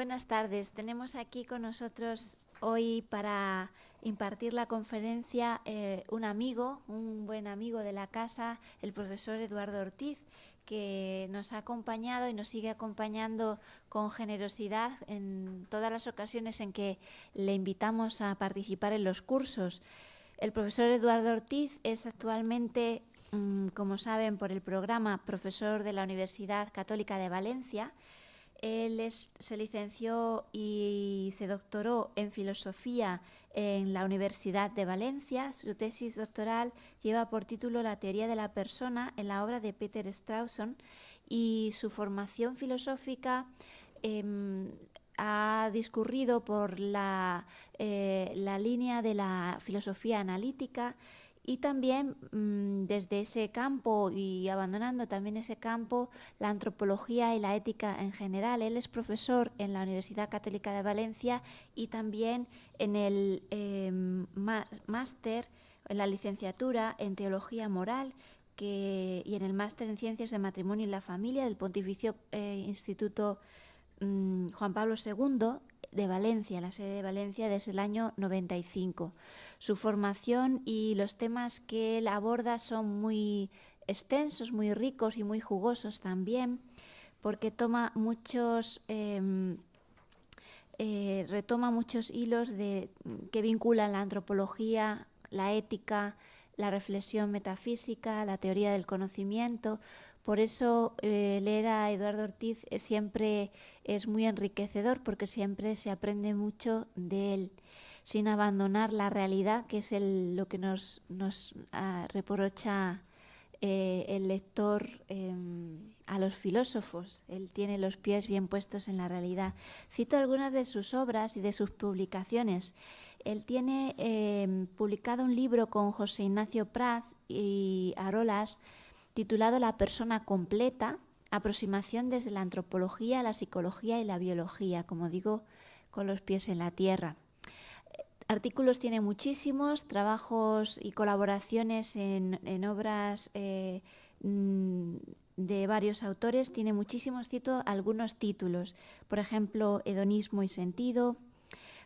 Buenas tardes. Tenemos aquí con nosotros hoy para impartir la conferencia un amigo, un buen amigo de la casa, el profesor Eduardo Ortiz, que nos ha acompañado y nos sigue acompañando con generosidad en todas las ocasiones en que le invitamos a participar en los cursos. El profesor Eduardo Ortiz es actualmente, como saben por el programa, profesor de la Universidad Católica de Valencia. Él se licenció y se doctoró en filosofía en la Universidad de Valencia. Su tesis doctoral lleva por título La teoría de la persona en la obra de Peter Strawson, y su formación filosófica ha discurrido por la línea de la filosofía analítica. Y también desde ese campo, y abandonando también ese campo, la antropología y la ética en general. Él es profesor en la Universidad Católica de Valencia y también en el máster, en la licenciatura en Teología Moral y en el máster en Ciencias de Matrimonio y la Familia del Pontificio Instituto Juan Pablo II de Valencia, la sede de Valencia, desde el año 95. Su formación y los temas que él aborda son muy extensos, muy ricos y muy jugosos también, porque retoma muchos hilos que vinculan la antropología, la ética, la reflexión metafísica, la teoría del conocimiento. Por eso leer a Eduardo Ortiz siempre es muy enriquecedor, porque siempre se aprende mucho de él, sin abandonar la realidad, que es lo que nos reprocha el lector a los filósofos. Él tiene los pies bien puestos en la realidad. Cito algunas de sus obras y de sus publicaciones. Él tiene publicado un libro con José Ignacio Prats y Arolas titulado La persona completa, aproximación desde la antropología, la psicología y la biología, como digo, con los pies en la tierra. Artículos tiene muchísimos, trabajos y colaboraciones en obras de varios autores, tiene muchísimos, cito algunos títulos, por ejemplo, Hedonismo y sentido,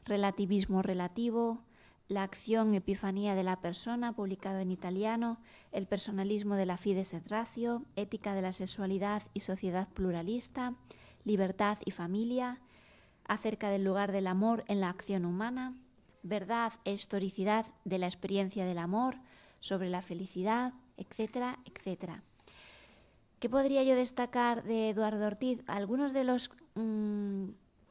Relativismo relativo, La acción epifanía de la persona, publicado en italiano, El personalismo de la fides et ratio, Ética de la sexualidad y sociedad pluralista, Libertad y familia, Acerca del lugar del amor en la acción humana, Verdad e historicidad de la experiencia del amor, Sobre la felicidad, etcétera, etcétera. ¿Qué podría yo destacar de Eduardo Ortiz? Algunos de los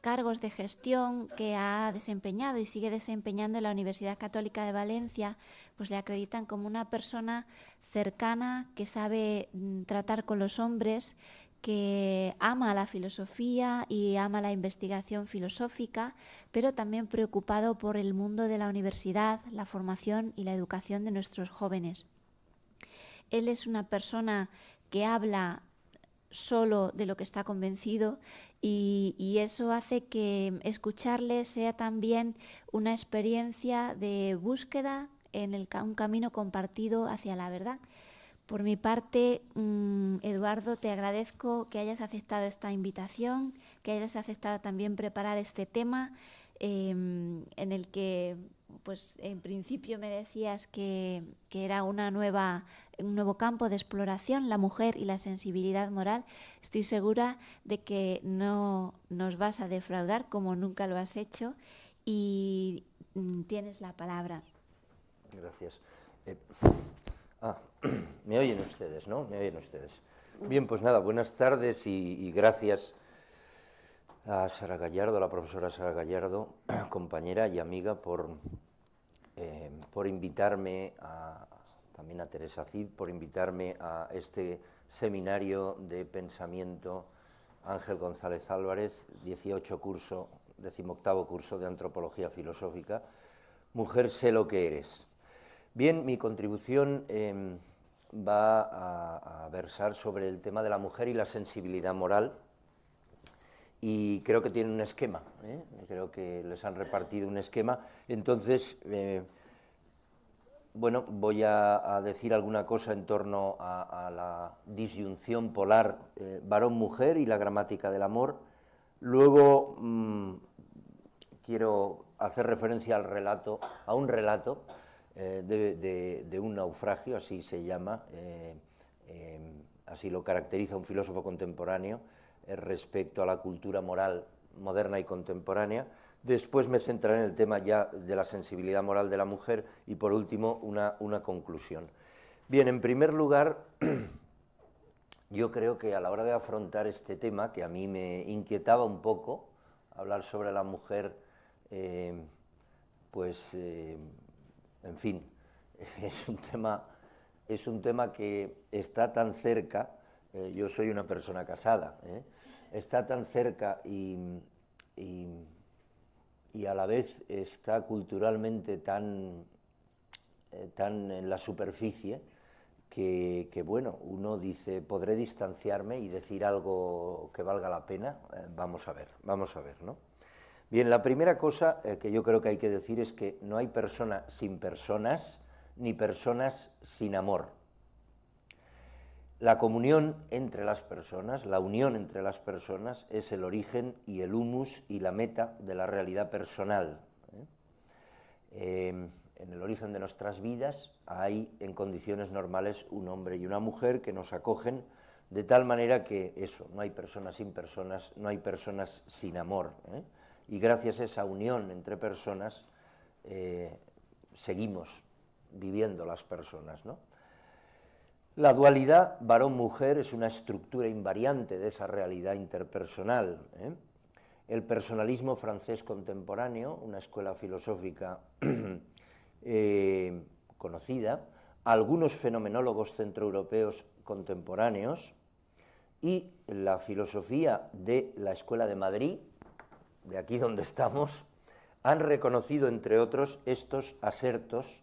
cargos de gestión que ha desempeñado y sigue desempeñando en la Universidad Católica de Valencia, pues le acreditan como una persona cercana, que sabe tratar con los hombres, que ama la filosofía y ama la investigación filosófica, pero también preocupado por el mundo de la universidad, la formación y la educación de nuestros jóvenes. Él es una persona que habla solo de lo que está convencido, y eso hace que escucharle sea también una experiencia de búsqueda en un camino compartido hacia la verdad. Por mi parte, Eduardo, te agradezco que hayas aceptado esta invitación, que hayas aceptado también preparar este tema, en el que, pues, en principio me decías que era un nuevo campo de exploración, la mujer y la sensibilidad moral. Estoy segura de que no nos vas a defraudar, como nunca lo has hecho, y tienes la palabra. Gracias. Me oyen ustedes, ¿no? Me oyen ustedes. Bien, pues nada, buenas tardes y gracias a Sara Gallardo, a la profesora Sara Gallardo, compañera y amiga, por invitarme, también a Teresa Cid, por invitarme a este seminario de pensamiento Ángel González Álvarez, 18º curso, 18º curso de Antropología Filosófica, Mujer, sé lo que eres. Bien, mi contribución va a versar sobre el tema de la mujer y la sensibilidad moral, y creo que tiene un esquema, creo que les han repartido un esquema. Entonces, bueno, voy a decir alguna cosa en torno a la disyunción polar varón-mujer y la gramática del amor. Luego quiero hacer referencia al relato, a un relato de un naufragio, así se llama, así lo caracteriza un filósofo contemporáneo respecto a la cultura moral moderna y contemporánea. Después me centraré en el tema ya de la sensibilidad moral de la mujer y por último una conclusión. Bien, en primer lugar, yo creo que a la hora de afrontar este tema, que a mí me inquietaba un poco, hablar sobre la mujer, en fin, es un tema que está tan cerca, yo soy una persona casada, está tan cerca y a la vez está culturalmente tan en la superficie que bueno, uno dice, podré distanciarme y decir algo que valga la pena. Vamos a ver, ¿no? Bien, la primera cosa que yo creo que hay que decir es que no hay persona sin personas, ni personas sin amor. La comunión entre las personas, la unión entre las personas, es el origen y el humus y la meta de la realidad personal. En el origen de nuestras vidas hay en condiciones normales un hombre y una mujer que nos acogen de tal manera que eso, no hay personas sin personas, no hay personas sin amor, y gracias a esa unión entre personas seguimos viviendo las personas, ¿no? La dualidad varón-mujer es una estructura invariante de esa realidad interpersonal. El personalismo francés contemporáneo, una escuela filosófica conocida, algunos fenomenólogos centroeuropeos contemporáneos y la filosofía de la Escuela de Madrid, de aquí donde estamos, han reconocido, entre otros, estos asertos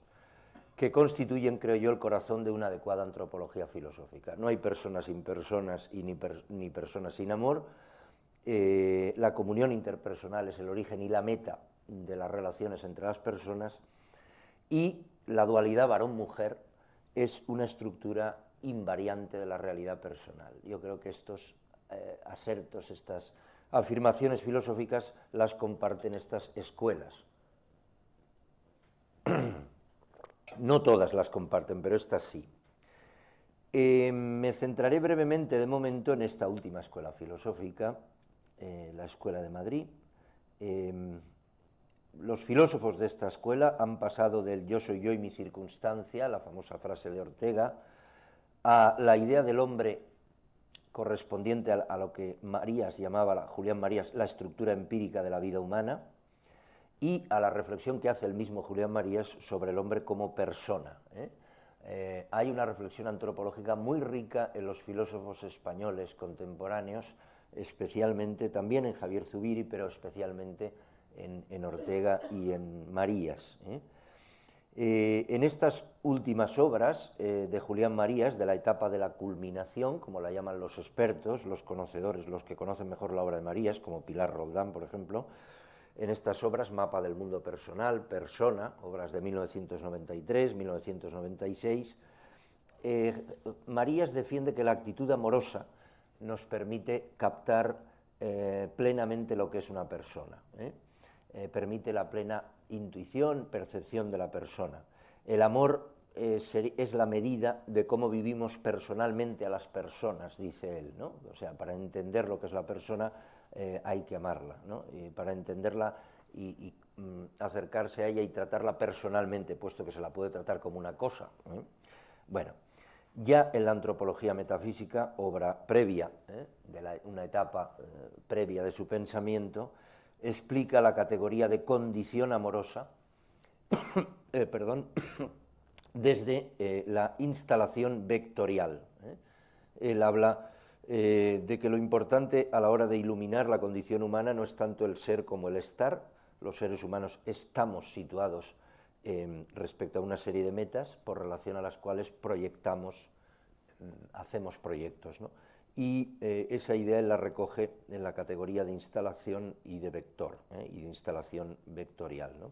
que constituyen, creo yo, el corazón de una adecuada antropología filosófica. No hay personas sin personas y ni personas sin amor. La comunión interpersonal es el origen y la meta de las relaciones entre las personas, y la dualidad varón-mujer es una estructura invariante de la realidad personal. Yo creo que estos asertos, estas afirmaciones filosóficas las comparten estas escuelas. No todas las comparten, pero estas sí. Me centraré brevemente de momento en esta última escuela filosófica, la Escuela de Madrid. Los filósofos de esta escuela han pasado del yo soy yo y mi circunstancia, la famosa frase de Ortega, a la idea del hombre correspondiente a lo que Marías llamaba, Julián Marías, la estructura empírica de la vida humana, y a la reflexión que hace el mismo Julián Marías sobre el hombre como persona. Hay una reflexión antropológica muy rica en los filósofos españoles contemporáneos, especialmente también en Javier Zubiri, pero especialmente en Ortega y en Marías. En estas últimas obras de Julián Marías, de la etapa de la culminación, como la llaman los expertos, los conocedores, los que conocen mejor la obra de Marías, como Pilar Roldán, por ejemplo, en estas obras, Mapa del Mundo Personal, Persona, obras de 1993, 1996, Marías defiende que la actitud amorosa nos permite captar plenamente lo que es una persona, permite la plena intuición, percepción de la persona. El amor es la medida de cómo vivimos personalmente a las personas, dice él, ¿no? O sea, para entender lo que es la persona hay que amarla, ¿no? Y para entenderla y acercarse a ella y tratarla personalmente, puesto que se la puede tratar como una cosa. Bueno, ya en la antropología metafísica, obra previa, una etapa previa de su pensamiento, explica la categoría de condición amorosa, desde la instalación vectorial. Él habla de que lo importante a la hora de iluminar la condición humana no es tanto el ser como el estar. Los seres humanos estamos situados respecto a una serie de metas por relación a las cuales proyectamos, hacemos proyectos, ¿no? Y esa idea él la recoge en la categoría de instalación y de vector, y de instalación vectorial, ¿no?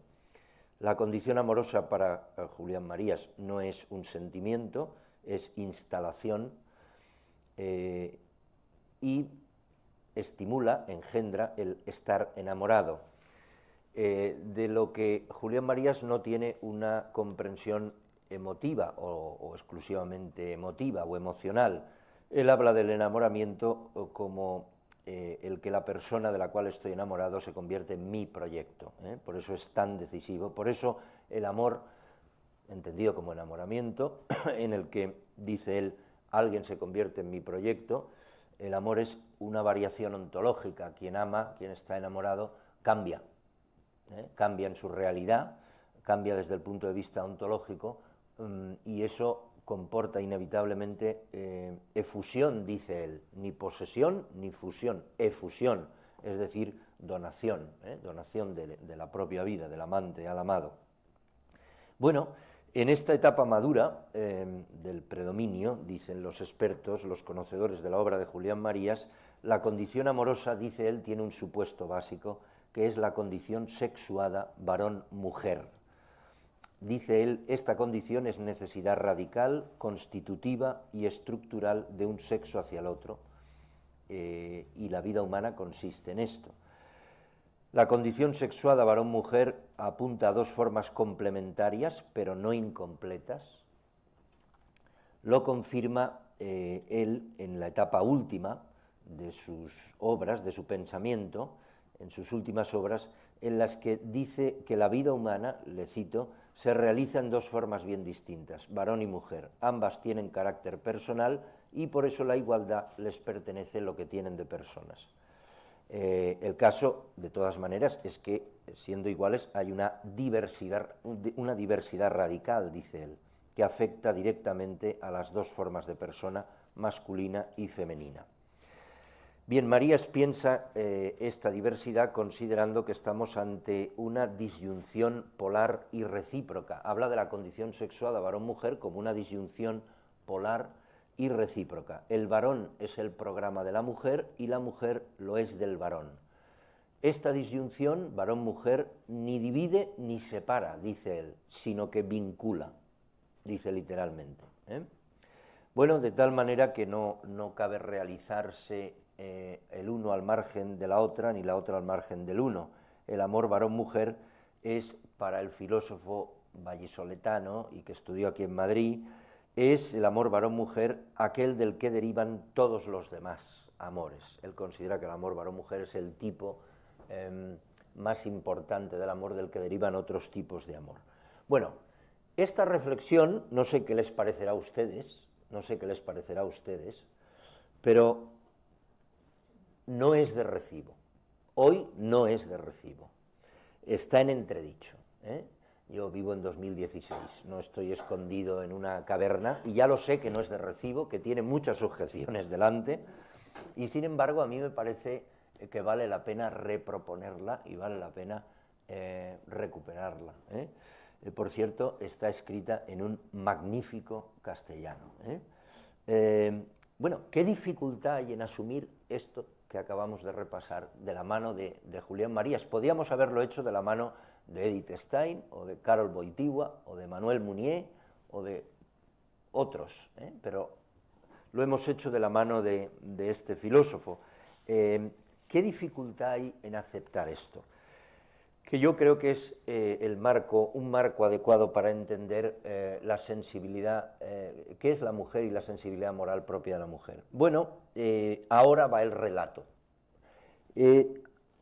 La condición amorosa para Julián Marías no es un sentimiento, es instalación, y estimula, engendra el estar enamorado, de lo que Julián Marías no tiene una comprensión emotiva o exclusivamente emotiva o emocional. Él habla del enamoramiento como el que la persona de la cual estoy enamorado se convierte en mi proyecto, por eso es tan decisivo, por eso el amor, entendido como enamoramiento, en el que, dice él, alguien se convierte en mi proyecto, el amor es una variación ontológica, quien ama, quien está enamorado, cambia, cambia en su realidad, cambia desde el punto de vista ontológico, y eso comporta inevitablemente efusión, dice él, ni posesión ni fusión, efusión, es decir, donación, donación de la propia vida, del amante al amado. Bueno, en esta etapa madura del predominio, dicen los expertos, los conocedores de la obra de Julián Marías, la condición amorosa, dice él, tiene un supuesto básico, que es la condición sexuada varón-mujer. Dice él, esta condición es necesidad radical, constitutiva y estructural de un sexo hacia el otro, y la vida humana consiste en esto. La condición sexuada varón-mujer apunta a dos formas complementarias, pero no incompletas. Lo confirma él en la etapa última de sus obras, de su pensamiento, en sus últimas obras, en las que dice que la vida humana, le cito, se realiza en dos formas bien distintas, varón y mujer. Ambas tienen carácter personal y por eso la igualdad les pertenece lo que tienen de personas. El caso, de todas maneras, es que, siendo iguales, hay una diversidad radical, dice él, que afecta directamente a las dos formas de persona, masculina y femenina. Bien, Marías piensa esta diversidad considerando que estamos ante una disyunción polar y recíproca. Habla de la condición sexuada varón-mujer como una disyunción polar y recíproca. El varón es el programa de la mujer y la mujer lo es del varón. Esta disyunción, varón-mujer, ni divide ni separa, dice él, sino que vincula, dice literalmente. Bueno, de tal manera que no cabe realizarse el uno al margen de la otra, ni la otra al margen del uno. El amor varón-mujer es, para el filósofo vallisoletano, y que estudió aquí en Madrid, es el amor varón-mujer aquel del que derivan todos los demás amores. Él considera que el amor varón-mujer es el tipo más importante del amor del que derivan otros tipos de amor. Bueno, esta reflexión, no sé qué les parecerá a ustedes, pero no es de recibo. Hoy no es de recibo. Está en entredicho. Yo vivo en 2016, no estoy escondido en una caverna y ya lo sé que no es de recibo, que tiene muchas objeciones delante y sin embargo a mí me parece que vale la pena reproponerla y vale la pena recuperarla. Por cierto, está escrita en un magnífico castellano. Bueno, ¿qué dificultad hay en asumir esto que acabamos de repasar de la mano de Julián Marías? Podíamos haberlo hecho de la mano de Edith Stein, o de Karol Wojtyła, o de Manuel Munier, o de otros, pero lo hemos hecho de la mano de este filósofo. ¿Qué dificultad hay en aceptar esto? Que yo creo que es un marco adecuado para entender la sensibilidad, qué es la mujer y la sensibilidad moral propia de la mujer. Bueno, ahora va el relato.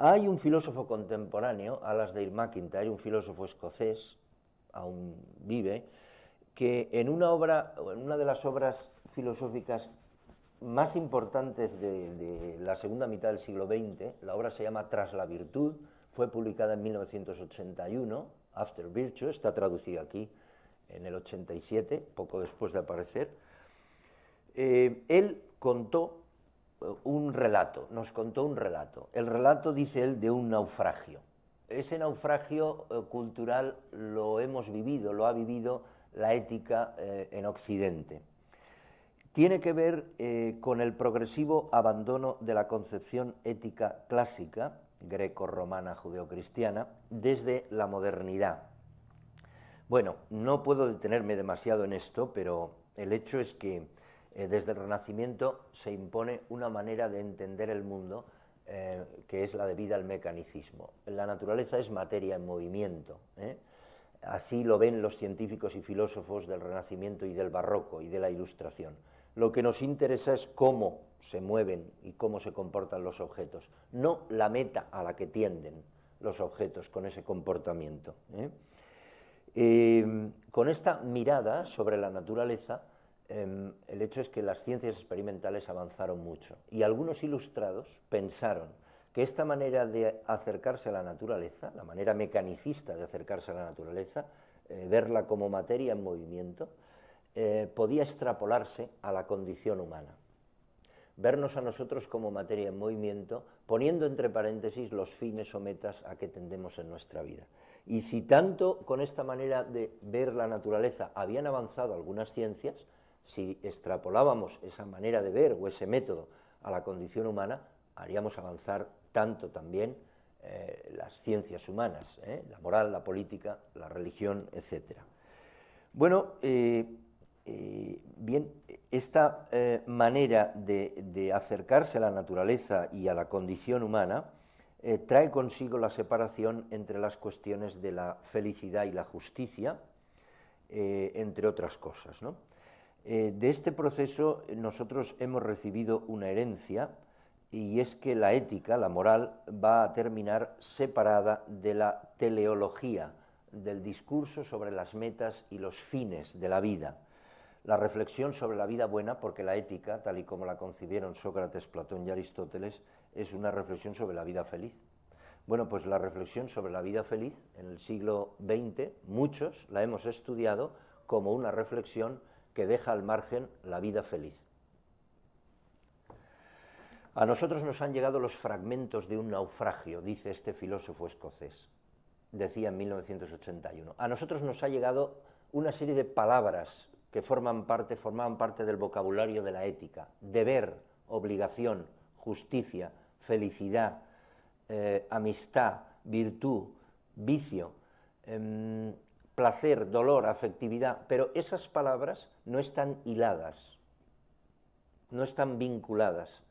Hay un filósofo contemporáneo, Alasdair MacIntyre, un filósofo escocés, aún vive, que en una de las obras filosóficas más importantes de la segunda mitad del siglo XX, la obra se llama Tras la virtud, fue publicada en 1981, After Virtue, está traducida aquí en el 87, poco después de aparecer. Él contó nos contó un relato. El relato, dice él, de un naufragio. Ese naufragio cultural lo hemos vivido, lo ha vivido la ética en Occidente. Tiene que ver con el progresivo abandono de la concepción ética clásica, greco-romana, judeocristiana, desde la modernidad. Bueno, no puedo detenerme demasiado en esto, pero el hecho es que desde el Renacimiento se impone una manera de entender el mundo que es la debida al mecanicismo. La naturaleza es materia en movimiento, así lo ven los científicos y filósofos del Renacimiento y del Barroco y de la Ilustración. Lo que nos interesa es cómo se mueven y cómo se comportan los objetos, no la meta a la que tienden los objetos con ese comportamiento. Con esta mirada sobre la naturaleza, el hecho es que las ciencias experimentales avanzaron mucho y algunos ilustrados pensaron que esta manera de acercarse a la naturaleza, la manera mecanicista de acercarse a la naturaleza, verla como materia en movimiento, podía extrapolarse a la condición humana. Vernos a nosotros como materia en movimiento, poniendo entre paréntesis los fines o metas a que tendemos en nuestra vida. Y si tanto con esta manera de ver la naturaleza habían avanzado algunas ciencias, si extrapolábamos esa manera de ver o ese método a la condición humana, haríamos avanzar tanto también las ciencias humanas, la moral, la política, la religión, etc. Bueno, bien, esta manera de acercarse a la naturaleza y a la condición humana trae consigo la separación entre las cuestiones de la felicidad y la justicia, entre otras cosas, ¿no? De este proceso nosotros hemos recibido una herencia, y es que la ética, la moral, va a terminar separada de la teleología, del discurso sobre las metas y los fines de la vida. La reflexión sobre la vida buena, porque la ética, tal y como la concibieron Sócrates, Platón y Aristóteles, es una reflexión sobre la vida feliz. Bueno, pues la reflexión sobre la vida feliz en el siglo XX, muchos la hemos estudiado como una reflexión que deja al margen la vida feliz. A nosotros nos han llegado los fragmentos de un naufragio, dice este filósofo escocés, decía en 1981. A nosotros nos ha llegado una serie de palabras que formaban parte del vocabulario de la ética: deber, obligación, justicia, felicidad, amistad, virtud, vicio, placer, dolor, afectividad, pero esas palabras no están hiladas, no están vinculadas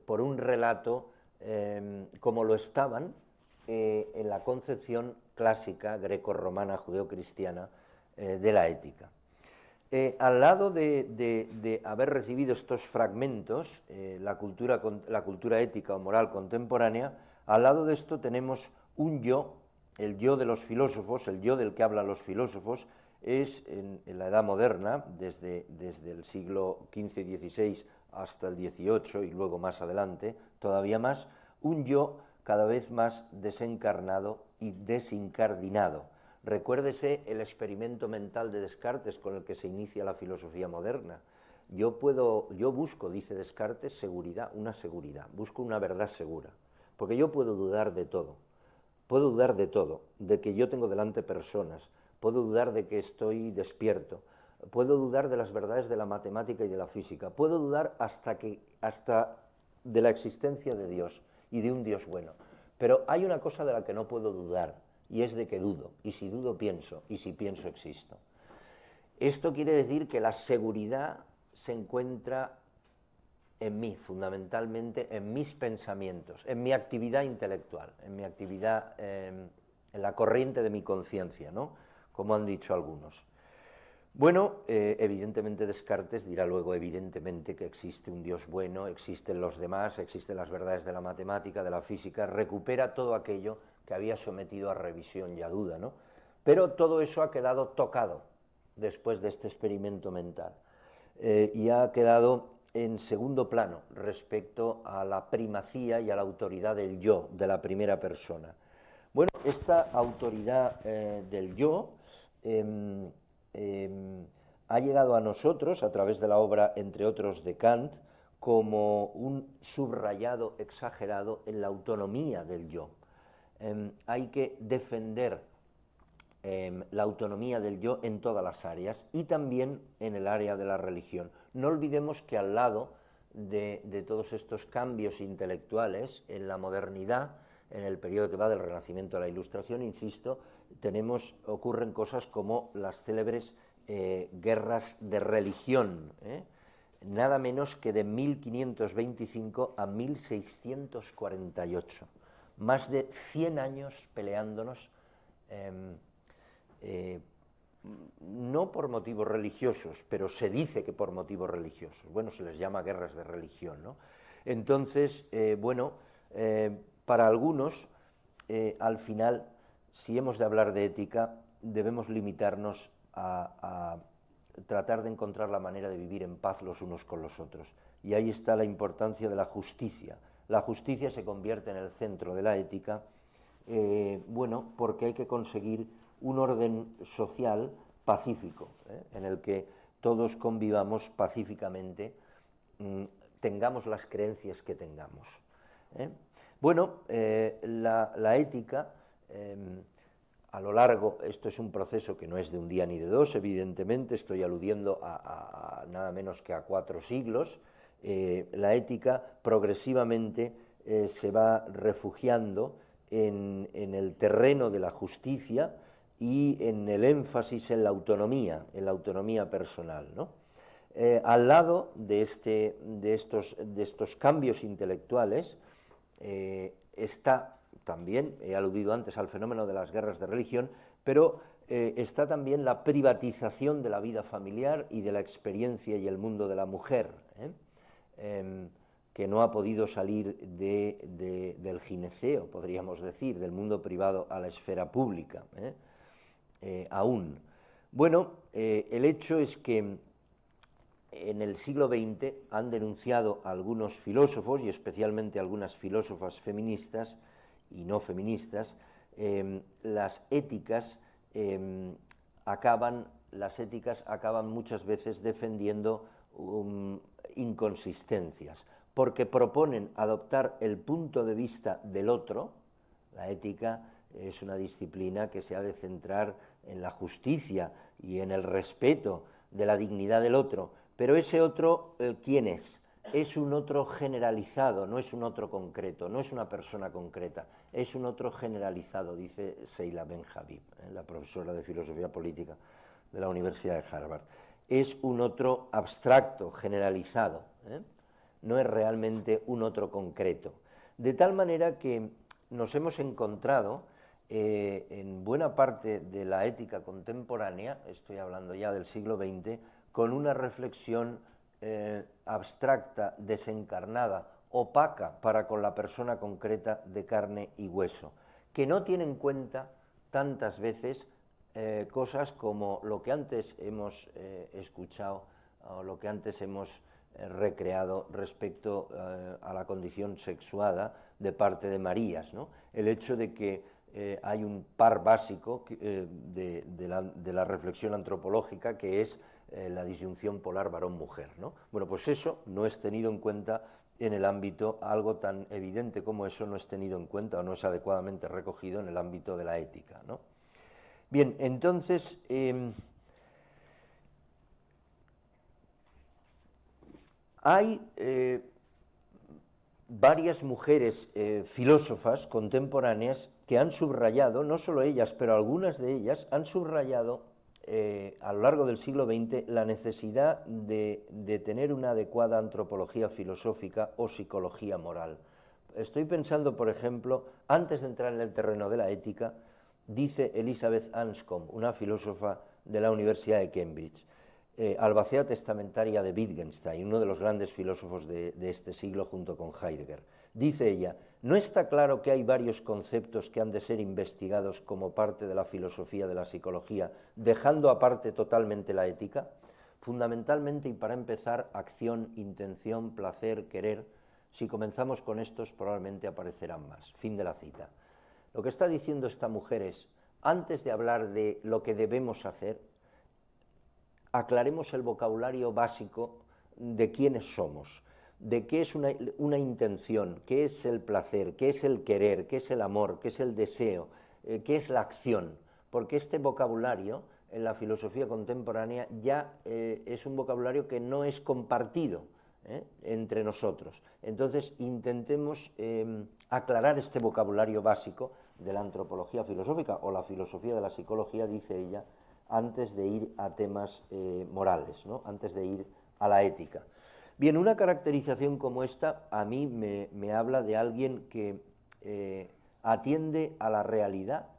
por un relato como lo estaban en la concepción clásica grecorromana judeocristiana de la ética. Al lado de haber recibido estos fragmentos, la cultura ética o moral contemporánea, al lado de esto tenemos un yo, el yo de los filósofos, el yo del que hablan los filósofos, es en la edad moderna, desde el siglo XV y XVI hasta el XVIII y luego más adelante, todavía más, un yo cada vez más desencarnado y desincardinado. Recuérdese el experimento mental de Descartes con el que se inicia la filosofía moderna. Yo busco, dice Descartes, seguridad, una seguridad, busco una verdad segura, porque yo puedo dudar de todo, de que yo tengo delante personas, puedo dudar de que estoy despierto, puedo dudar de las verdades de la matemática y de la física, puedo dudar hasta de la existencia de Dios y de un Dios bueno, pero hay una cosa de la que no puedo dudar, y es de que dudo, y si dudo pienso, y si pienso existo. Esto quiere decir que la seguridad se encuentra en mí, fundamentalmente en mis pensamientos, en mi actividad intelectual, en mi actividad, en la corriente de mi conciencia, ¿no?, como han dicho algunos. Bueno, evidentemente Descartes dirá luego evidentemente que existe un Dios bueno, existen los demás, existen las verdades de la matemática, de la física, recupera todo aquello que había sometido a revisión y a duda, ¿no? Pero todo eso ha quedado tocado después de este experimento mental y ha quedado en segundo plano respecto a la primacía y a la autoridad del yo, de la primera persona. Bueno, esta autoridad del yo ha llegado a nosotros a través de la obra, entre otros, de Kant, como un subrayado exagerado en la autonomía del yo. Hay que defender la autonomía del yo en todas las áreas y también en el área de la religión. No olvidemos que al lado de todos estos cambios intelectuales en la modernidad, en el periodo que va del Renacimiento a la Ilustración, insisto, ocurren cosas como las célebres guerras de religión, nada menos que de 1525 a 1648. Más de 100 años peleándonos, no por motivos religiosos, pero se dice que por motivos religiosos. Bueno, se les llama guerras de religión, ¿no? Entonces, para algunos, al final, si hemos de hablar de ética, debemos limitarnos a tratar de encontrar la manera de vivir en paz los unos con los otros. Y ahí está la importancia de la justicia. La justicia se convierte en el centro de la ética, bueno, porque hay que conseguir un orden social pacífico, en el que todos convivamos pacíficamente, tengamos las creencias que tengamos. Bueno, la ética, a lo largo, esto es un proceso que no es de un día ni de dos, evidentemente, estoy aludiendo a nada menos que a 4 siglos, la ética progresivamente se va refugiando en el terreno de la justicia y en el énfasis en la autonomía personal, ¿no? Al lado de estos cambios intelectuales está también, he aludido antes al fenómeno de las guerras de religión, pero está también la privatización de la vida familiar y de la experiencia y el mundo de la mujer, que no ha podido salir del gineceo, podríamos decir, del mundo privado a la esfera pública, aún. Bueno, el hecho es que en el siglo XX han denunciado algunos filósofos, y especialmente algunas filósofas feministas y no feministas, las éticas acaban muchas veces defendiendo inconsistencias, porque proponen adoptar el punto de vista del otro. La ética es una disciplina que se ha de centrar en la justicia y en el respeto de la dignidad del otro, pero ese otro, ¿quién es? Es un otro generalizado, no es un otro concreto, no es una persona concreta, es un otro generalizado, dice Sheila Ben-Habib, la profesora de filosofía política de la Universidad de Harvard. Es un otro abstracto, generalizado, no es realmente un otro concreto. De tal manera que nos hemos encontrado en buena parte de la ética contemporánea, estoy hablando ya del siglo XX, con una reflexión abstracta, desencarnada, opaca para con la persona concreta de carne y hueso, que no tiene en cuenta tantas veces cosas como lo que antes hemos escuchado o lo que antes hemos recreado respecto a la condición sexuada de parte de Marías, ¿no? El hecho de que hay un par básico de la reflexión antropológica, que es la disyunción polar varón-mujer, ¿no? Bueno, pues eso no es tenido en cuenta en el ámbito, algo tan evidente como eso no es tenido en cuenta o no es adecuadamente recogido en el ámbito de la ética, ¿no? Bien, entonces, hay varias mujeres filósofas contemporáneas que han subrayado, no solo ellas, pero algunas de ellas han subrayado a lo largo del siglo XX la necesidad de tener una adecuada antropología filosófica o psicología moral. Estoy pensando, por ejemplo, antes de entrar en el terreno de la ética, dice Elizabeth Anscombe, una filósofa de la Universidad de Cambridge, albacea testamentaria de Wittgenstein, uno de los grandes filósofos de este siglo junto con Heidegger. Dice ella: ¿no está claro que hay varios conceptos que han de ser investigados como parte de la filosofía de la psicología, dejando aparte totalmente la ética? Fundamentalmente, y para empezar, acción, intención, placer, querer. Si comenzamos con estos, probablemente aparecerán más. Fin de la cita. Lo que está diciendo esta mujer es, antes de hablar de lo que debemos hacer, aclaremos el vocabulario básico de quiénes somos, de qué es una intención, qué es el placer, qué es el querer, qué es el amor, qué es el deseo, qué es la acción, porque este vocabulario en la filosofía contemporánea ya es un vocabulario que no es compartido entre nosotros. Entonces intentemos aclarar este vocabulario básico de la antropología filosófica o la filosofía de la psicología, dice ella, antes de ir a temas morales, ¿no? Antes de ir a la ética. Bien, una caracterización como esta a mí me habla de alguien que atiende a la realidad,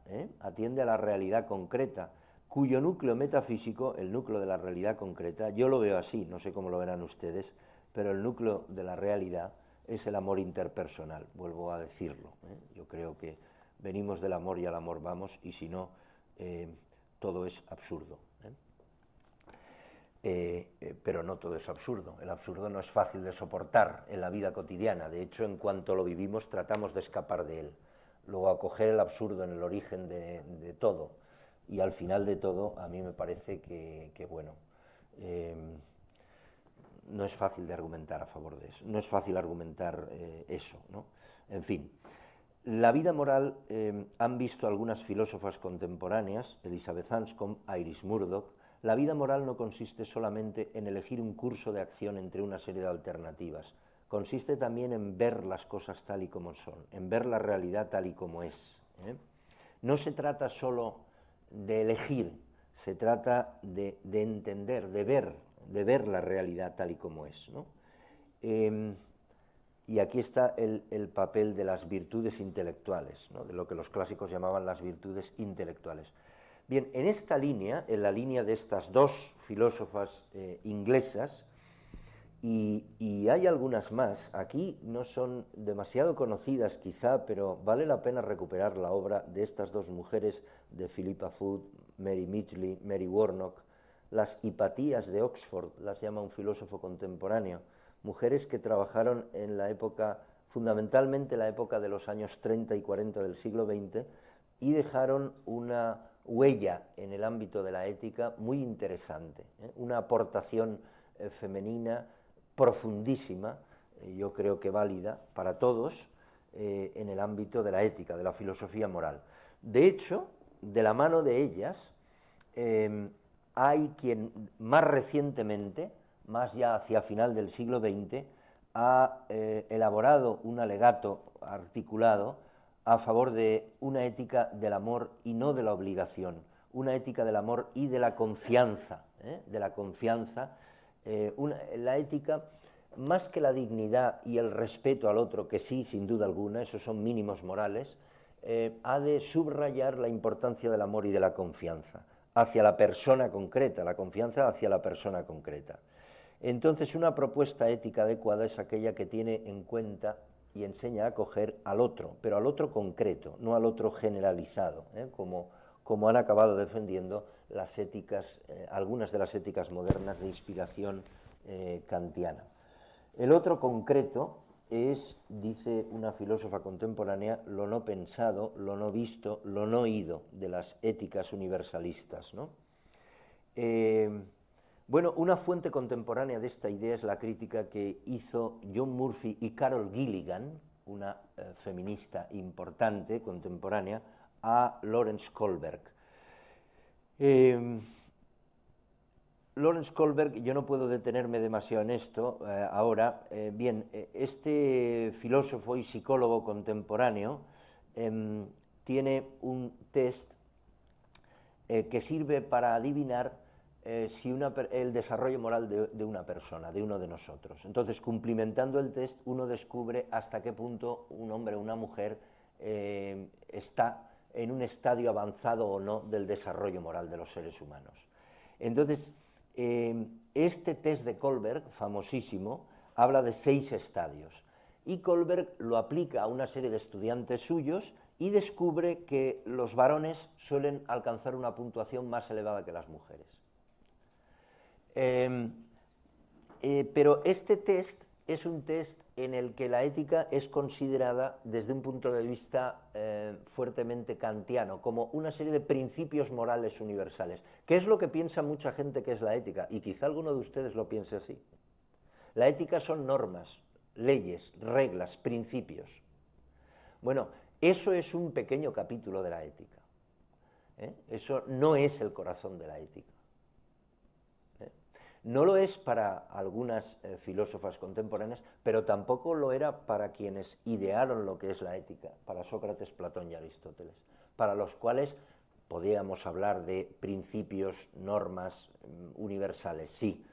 atiende a la realidad concreta, cuyo núcleo metafísico, el núcleo de la realidad concreta, yo lo veo así, no sé cómo lo verán ustedes, pero el núcleo de la realidad es el amor interpersonal, vuelvo a decirlo. Yo creo que venimos del amor y al amor vamos, y si no, todo es absurdo. Pero no todo es absurdo. El absurdo no es fácil de soportar en la vida cotidiana. De hecho, en cuanto lo vivimos, tratamos de escapar de él. Luego, acoger el absurdo en el origen de todo y al final de todo, a mí me parece que bueno, no es fácil de argumentar a favor de eso. No es fácil argumentar eso, ¿no? En fin. La vida moral han visto algunas filósofas contemporáneas, Elizabeth Anscombe, Iris Murdoch. La vida moral no consiste solamente en elegir un curso de acción entre una serie de alternativas, consiste también en ver las cosas tal y como son, en ver la realidad tal y como es. No se trata solo de elegir, se trata de entender, de ver la realidad tal y como es, ¿no? Y aquí está el papel de las virtudes intelectuales, ¿no? De lo que los clásicos llamaban las virtudes intelectuales. Bien, en esta línea, en la línea de estas dos filósofas inglesas, y hay algunas más, aquí no son demasiado conocidas quizá, pero vale la pena recuperar la obra de estas dos mujeres, de Philippa Foot, Mary Midgley, Mary Warnock, las hipatías de Oxford, las llama un filósofo contemporáneo, mujeres que trabajaron en la época, fundamentalmente la época de los años 30 y 40 del siglo XX, y dejaron una huella en el ámbito de la ética muy interesante, una aportación femenina profundísima, yo creo que válida para todos, en el ámbito de la ética, de la filosofía moral. De hecho, de la mano de ellas, hay quien más recientemente, más ya hacia final del siglo XX, ha elaborado un alegato articulado a favor de una ética del amor y no de la obligación, una ética del amor y de la confianza, la ética, más que la dignidad y el respeto al otro, que sí, sin duda alguna, esos son mínimos morales, ha de subrayar la importancia del amor y de la confianza hacia la persona concreta, la confianza hacia la persona concreta. Entonces, una propuesta ética adecuada es aquella que tiene en cuenta y enseña a acoger al otro, pero al otro concreto, no al otro generalizado, como han acabado defendiendo las éticas, algunas de las éticas modernas de inspiración kantiana. El otro concreto es, dice una filósofa contemporánea, lo no pensado, lo no visto, lo no oído de las éticas universalistas, ¿no? Bueno, una fuente contemporánea de esta idea es la crítica que hizo John Murphy y Carol Gilligan, una feminista importante contemporánea, a Lawrence Kohlberg. Lawrence Kohlberg, yo no puedo detenerme demasiado en esto ahora. Bien, este filósofo y psicólogo contemporáneo tiene un test que sirve para adivinar si el desarrollo moral de una persona, de uno de nosotros. Entonces, cumplimentando el test, uno descubre hasta qué punto un hombre o una mujer está en un estadio avanzado o no del desarrollo moral de los seres humanos. Entonces, este test de Kohlberg, famosísimo, habla de 6 estadios, y Kohlberg lo aplica a una serie de estudiantes suyos y descubre que los varones suelen alcanzar una puntuación más elevada que las mujeres. Pero este test es un test en el que la ética es considerada desde un punto de vista fuertemente kantiano, como una serie de principios morales universales. ¿Qué es lo que piensa mucha gente que es la ética? Y quizá alguno de ustedes lo piense así. La ética son normas, leyes, reglas, principios. Bueno, eso es un pequeño capítulo de la ética. Eso no es el corazón de la ética. No lo es para algunas filósofas contemporáneas, pero tampoco lo era para quienes idearon lo que es la ética, para Sócrates, Platón y Aristóteles, para los cuales podíamos hablar de principios, normas universales, sí,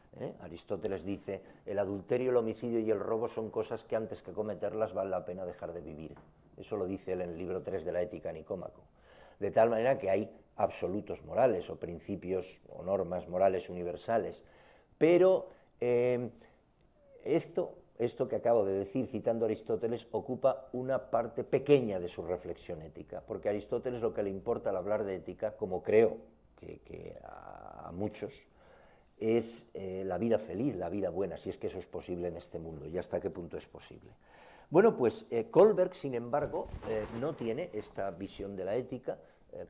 Aristóteles dice, el adulterio, el homicidio y el robo son cosas que antes que cometerlas vale la pena dejar de vivir. Eso lo dice él en el libro 3 de la Ética Nicómaco. De tal manera que hay absolutos morales o principios o normas morales universales. Pero esto que acabo de decir, citando a Aristóteles, ocupa una parte pequeña de su reflexión ética, porque a Aristóteles lo que le importa al hablar de ética, como creo que a muchos, es la vida feliz, la vida buena, si es que eso es posible en este mundo, y hasta qué punto es posible. Bueno, pues Kohlberg, sin embargo, no tiene esta visión de la ética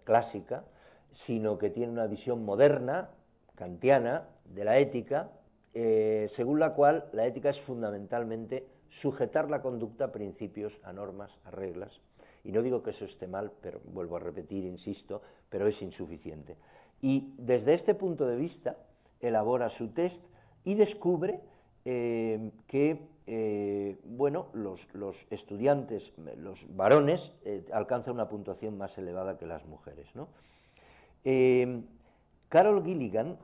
clásica, sino que tiene una visión moderna, kantiana, de la ética, según la cual la ética es fundamentalmente sujetar la conducta a principios, a normas, a reglas. Y no digo que eso esté mal, pero vuelvo a repetir, insisto, pero es insuficiente. Y desde este punto de vista elabora su test y descubre que bueno, los estudiantes, los varones, alcanzan una puntuación más elevada que las mujeres, ¿no? Carol Gilligan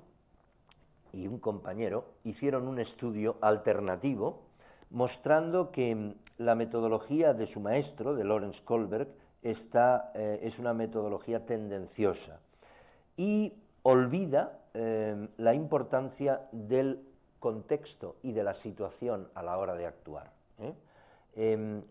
y un compañero hicieron un estudio alternativo mostrando que la metodología de su maestro, de Lawrence Kohlberg, es una metodología tendenciosa y olvida la importancia del contexto y de la situación a la hora de actuar.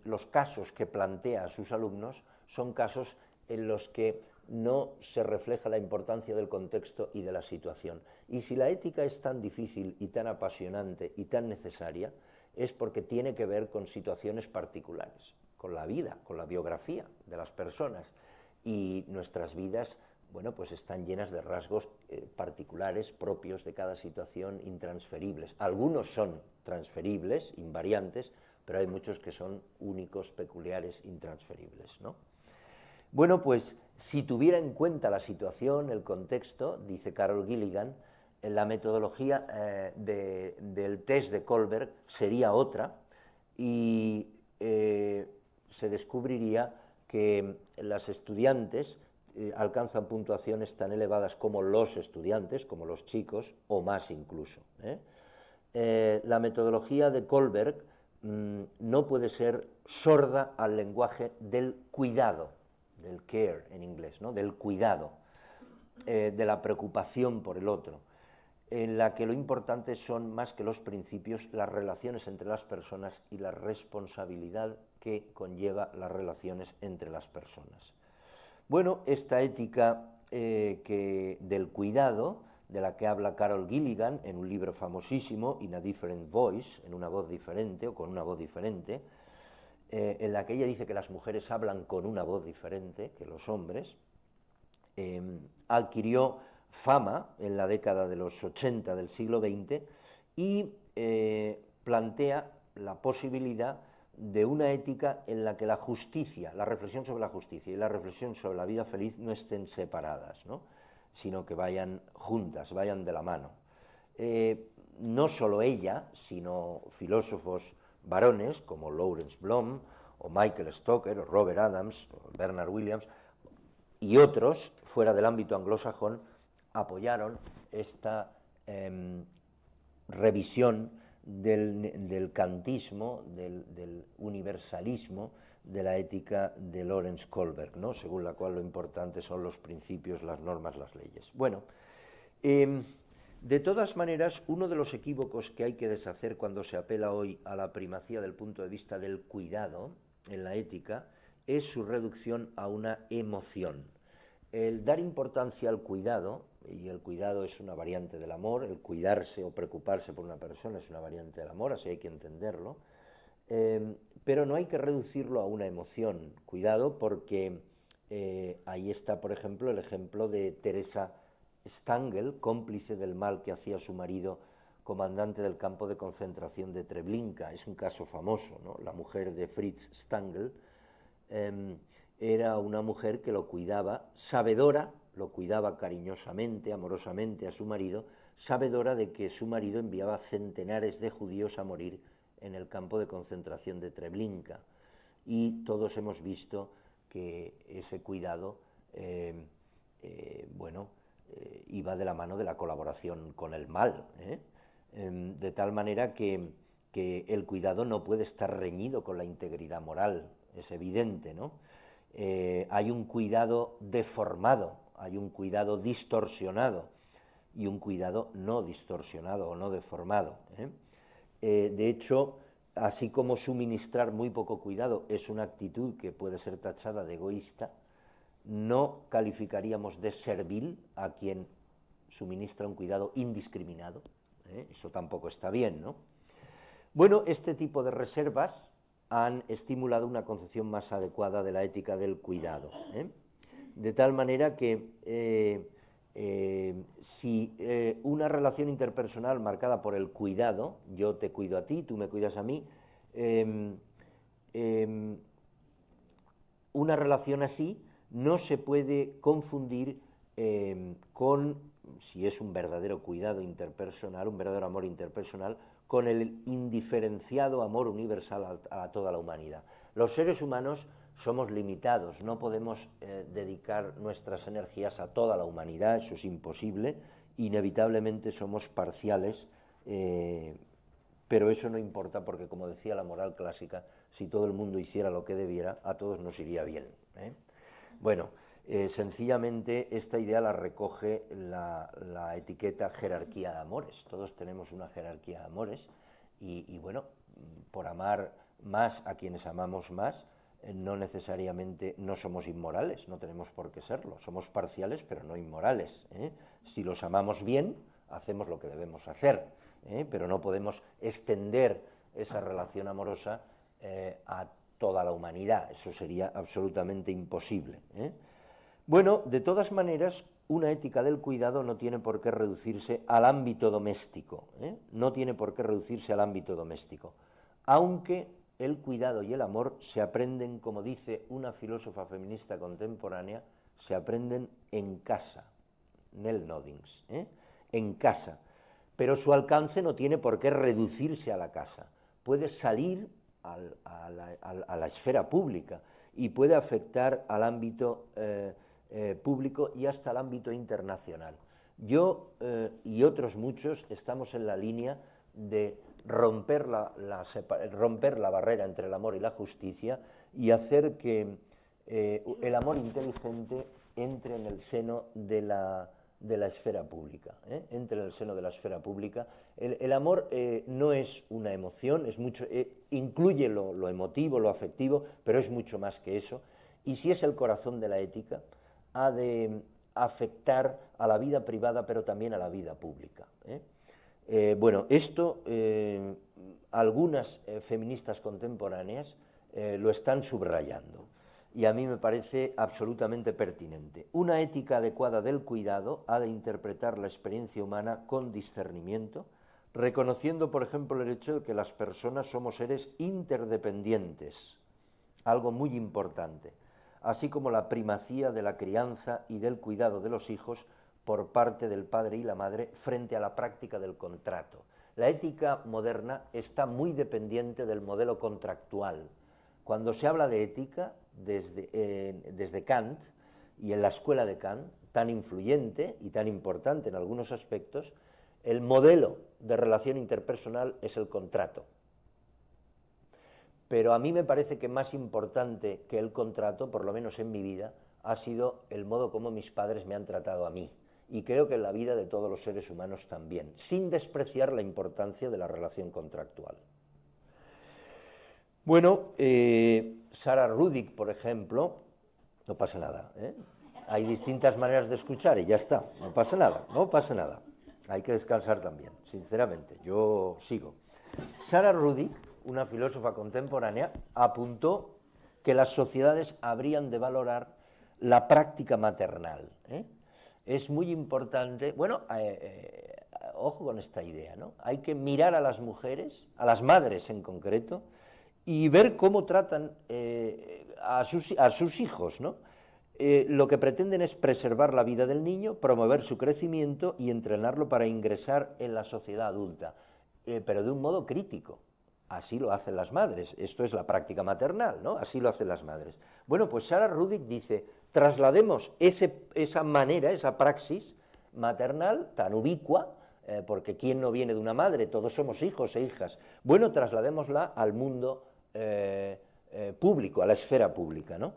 Los casos que plantea a sus alumnos son casos en los que no se refleja la importancia del contexto y de la situación. Y si la ética es tan difícil y tan apasionante y tan necesaria, es porque tiene que ver con situaciones particulares, con la vida, con la biografía de las personas. Y nuestras vidas, bueno, pues están llenas de rasgos particulares, propios de cada situación, intransferibles. Algunos son transferibles, invariantes, pero hay muchos que son únicos, peculiares, intransferibles, ¿no? Bueno, pues si tuviera en cuenta la situación, el contexto, dice Carol Gilligan, la metodología del test de Kohlberg sería otra y se descubriría que las estudiantes alcanzan puntuaciones tan elevadas como los estudiantes, como los chicos, o más incluso. La metodología de Kohlberg no puede ser sorda al lenguaje del cuidado, del care en inglés, ¿no? Del cuidado, de la preocupación por el otro, en la que lo importante son más que los principios, las relaciones entre las personas y la responsabilidad que conlleva las relaciones entre las personas. Bueno, esta ética del cuidado, de la que habla Carol Gilligan en un libro famosísimo, In a Different Voice, en una voz diferente o con una voz diferente, en la que ella dice que las mujeres hablan con una voz diferente que los hombres, adquirió fama en la década de los 80 del siglo XX y plantea la posibilidad de una ética en la que la justicia, la reflexión sobre la justicia y la reflexión sobre la vida feliz no estén separadas, ¿no? Sino que vayan juntas, vayan de la mano. No solo ella, sino filósofos varones como Lawrence Bloom o Michael Stoker o Robert Adams o Bernard Williams y otros fuera del ámbito anglosajón apoyaron esta revisión del kantismo, del universalismo de la ética de Lawrence Kohlberg, ¿no? Según la cual lo importante son los principios, las normas, las leyes. Bueno, de todas maneras, uno de los equívocos que hay que deshacer cuando se apela hoy a la primacía del punto de vista del cuidado en la ética es su reducción a una emoción. El dar importancia al cuidado, y el cuidado es una variante del amor, el cuidarse o preocuparse por una persona es una variante del amor, así hay que entenderlo, pero no hay que reducirlo a una emoción. Cuidado, porque ahí está, por ejemplo, el ejemplo de Teresa Stangl, cómplice del mal que hacía su marido, comandante del campo de concentración de Treblinka. Es un caso famoso, ¿no? La mujer de Fritz Stangl era una mujer que lo cuidaba, sabedora, lo cuidaba cariñosamente, amorosamente a su marido, sabedora de que su marido enviaba centenares de judíos a morir en el campo de concentración de Treblinka. Y todos hemos visto que ese cuidado, iba de la mano de la colaboración con el mal, de tal manera que el cuidado no puede estar reñido con la integridad moral, es evidente, ¿no? Hay un cuidado deformado, hay un cuidado distorsionado y un cuidado no distorsionado o no deformado, de hecho, así como suministrar muy poco cuidado es una actitud que puede ser tachada de egoísta, no calificaríamos de servil a quien suministra un cuidado indiscriminado, eso tampoco está bien, ¿no? Bueno, este tipo de reservas han estimulado una concepción más adecuada de la ética del cuidado, de tal manera que si una relación interpersonal marcada por el cuidado, yo te cuido a ti, tú me cuidas a mí, una relación así no se puede confundir con, si es un verdadero cuidado interpersonal, un verdadero amor interpersonal, con el indiferenciado amor universal a toda la humanidad. Los seres humanos somos limitados, no podemos dedicar nuestras energías a toda la humanidad, eso es imposible, inevitablemente somos parciales, pero eso no importa porque, como decía la moral clásica, si todo el mundo hiciera lo que debiera, a todos nos iría bien. Bueno, sencillamente esta idea la recoge la etiqueta jerarquía de amores. Todos tenemos una jerarquía de amores y bueno, por amar más a quienes amamos más, no necesariamente no somos inmorales, no tenemos por qué serlo, somos parciales pero no inmorales. Si los amamos bien, hacemos lo que debemos hacer, pero no podemos extender esa relación amorosa a toda la humanidad, eso sería absolutamente imposible. Bueno, de todas maneras, una ética del cuidado no tiene por qué reducirse al ámbito doméstico, no tiene por qué reducirse al ámbito doméstico, aunque el cuidado y el amor se aprenden, como dice una filósofa feminista contemporánea, se aprenden en casa, Nell Noddings, en casa, pero su alcance no tiene por qué reducirse a la casa, puede salir a la esfera pública y puede afectar al ámbito público y hasta el ámbito internacional. Yo y otros muchos estamos en la línea de romper la barrera entre el amor y la justicia y hacer que el amor inteligente entre en el seno de la esfera pública, entre en el seno de la esfera pública. El amor no es una emoción, es mucho, incluye lo emotivo, lo afectivo, pero es mucho más que eso, y si es el corazón de la ética, ha de afectar a la vida privada, pero también a la vida pública. Bueno, esto algunas feministas contemporáneas lo están subrayando y a mí me parece absolutamente pertinente. Una ética adecuada del cuidado ha de interpretar la experiencia humana con discernimiento, reconociendo, por ejemplo, el hecho de que las personas somos seres interdependientes, algo muy importante, así como la primacía de la crianza y del cuidado de los hijos por parte del padre y la madre frente a la práctica del contrato. La ética moderna está muy dependiente del modelo contractual. Cuando se habla de ética, desde Kant y en la escuela de Kant, tan influyente y tan importante en algunos aspectos, el modelo de relación interpersonal es el contrato. Pero a mí me parece que más importante que el contrato, por lo menos en mi vida, ha sido el modo como mis padres me han tratado a mí. Y creo que en la vida de todos los seres humanos también, sin despreciar la importancia de la relación contractual. Bueno, Sarah Rudick, por ejemplo, no pasa nada, hay distintas maneras de escuchar y ya está, no pasa nada, no pasa nada. Hay que descansar también, sinceramente, yo sigo. Sarah Rudick, una filósofa contemporánea, apuntó que las sociedades habrían de valorar la práctica maternal. Es muy importante, bueno, ojo con esta idea, ¿no? Hay que mirar a las mujeres, a las madres en concreto, y ver cómo tratan a sus hijos, ¿no? Lo que pretenden es preservar la vida del niño, promover su crecimiento y entrenarlo para ingresar en la sociedad adulta, pero de un modo crítico. Así lo hacen las madres, esto es la práctica maternal, ¿no? Así lo hacen las madres. Bueno, pues Sarah Rudick dice, traslademos esa manera, esa praxis maternal tan ubicua porque ¿quién no viene de una madre? Todos somos hijos e hijas. Bueno, trasladémosla al mundo público, a la esfera pública, ¿no?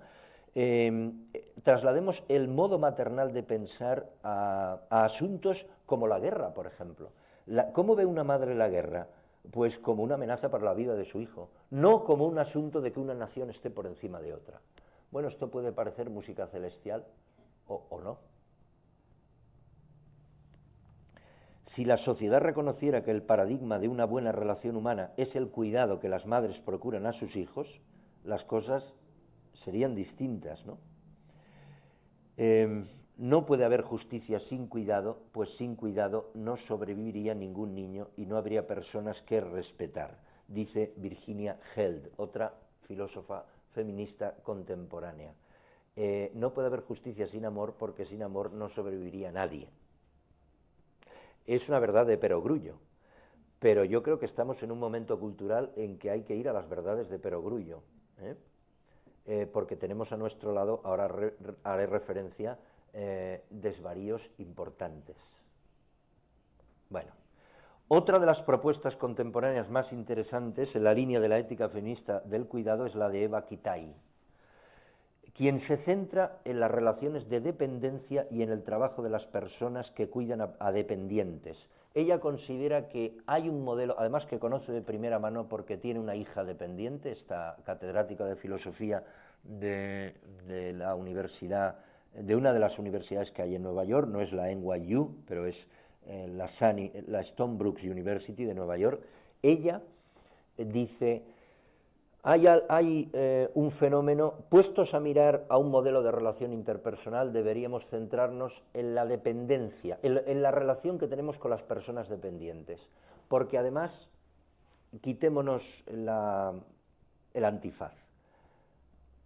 Traslademos el modo maternal de pensar a asuntos como la guerra, por ejemplo. ¿Cómo ve una madre la guerra? Pues como una amenaza para la vida de su hijo, no como un asunto de que una nación esté por encima de otra. Bueno, esto puede parecer música celestial o no. Si la sociedad reconociera que el paradigma de una buena relación humana es el cuidado que las madres procuran a sus hijos, las cosas serían distintas, ¿no? No puede haber justicia sin cuidado, pues sin cuidado no sobreviviría ningún niño y no habría personas que respetar, dice Virginia Held, otra filósofa feminista contemporánea. No puede haber justicia sin amor, porque sin amor no sobreviviría nadie. Es una verdad de perogrullo, pero yo creo que estamos en un momento cultural en que hay que ir a las verdades de perogrullo, porque tenemos a nuestro lado, ahora haré referencia, desvaríos importantes. Bueno, otra de las propuestas contemporáneas más interesantes en la línea de la ética feminista del cuidado es la de Eva Kitai, quien se centra en las relaciones de dependencia y en el trabajo de las personas que cuidan a dependientes. Ella considera que hay un modelo, además que conoce de primera mano porque tiene una hija dependiente, esta catedrática de filosofía de la universidad, de una de las universidades que hay en Nueva York, no es la NYU, pero es la Stony Brook University de Nueva York. Ella dice: hay un fenómeno, puestos a mirar a un modelo de relación interpersonal, deberíamos centrarnos en la dependencia, en la relación que tenemos con las personas dependientes, porque además, quitémonos el antifaz.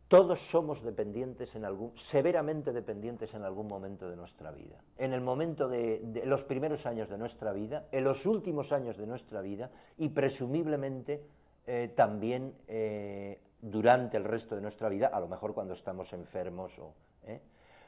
Todos somos dependientes severamente dependientes en algún momento de nuestra vida. En el momento de los primeros años de nuestra vida, en los últimos años de nuestra vida y presumiblemente también durante el resto de nuestra vida, a lo mejor cuando estamos enfermos.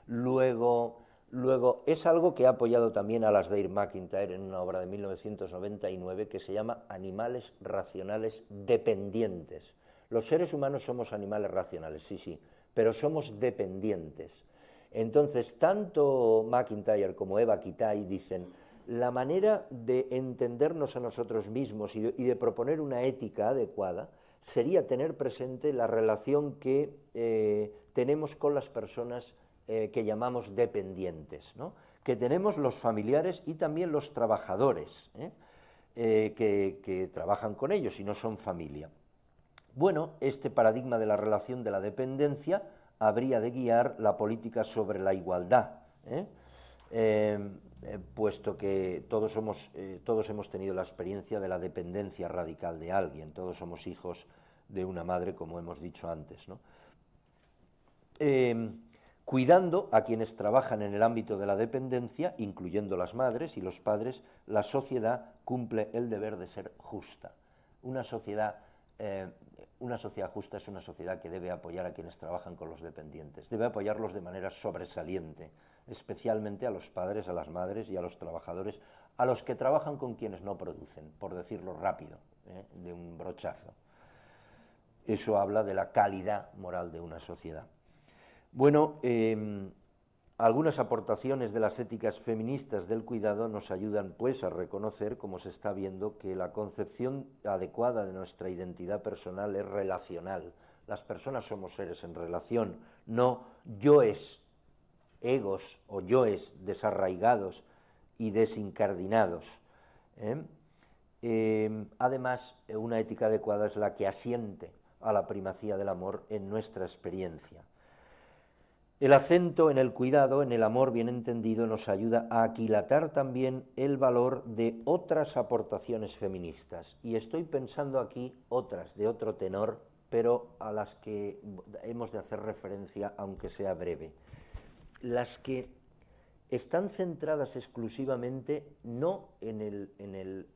Luego, es algo que ha apoyado también Alasdair MacIntyre en una obra de 1999 que se llama Animales racionales dependientes. Los seres humanos somos animales racionales, sí, pero somos dependientes. Entonces, tanto MacIntyre como Eva Kitai dicen: la manera de entendernos a nosotros mismos y de proponer una ética adecuada sería tener presente la relación que tenemos con las personas que llamamos dependientes, ¿no? Que tenemos los familiares y también los trabajadores, que trabajan con ellos y no son familia. Bueno, este paradigma de la relación de la dependencia habría de guiar la política sobre la igualdad, puesto que todos hemos tenido la experiencia de la dependencia radical de alguien, todos somos hijos de una madre, como hemos dicho antes, ¿no? Cuidando a quienes trabajan en el ámbito de la dependencia, incluyendo las madres y los padres, la sociedad cumple el deber de ser justa. Una sociedad justa es una sociedad que debe apoyar a quienes trabajan con los dependientes, debe apoyarlos de manera sobresaliente, especialmente a los padres, a las madres y a los trabajadores, a los que trabajan con quienes no producen, por decirlo rápido, de un brochazo. Eso habla de la calidad moral de una sociedad. Bueno, algunas aportaciones de las éticas feministas del cuidado nos ayudan pues a reconocer, como se está viendo, que la concepción adecuada de nuestra identidad personal es relacional. Las personas somos seres en relación, no yoes, egos o yoes desarraigados y desincardinados. Además, una ética adecuada es la que asiente a la primacía del amor en nuestra experiencia. El acento en el cuidado, en el amor bien entendido, nos ayuda a aquilatar también el valor de otras aportaciones feministas. Y estoy pensando aquí otras, de otro tenor, pero a las que hemos de hacer referencia, aunque sea breve. Las que están centradas exclusivamente no en el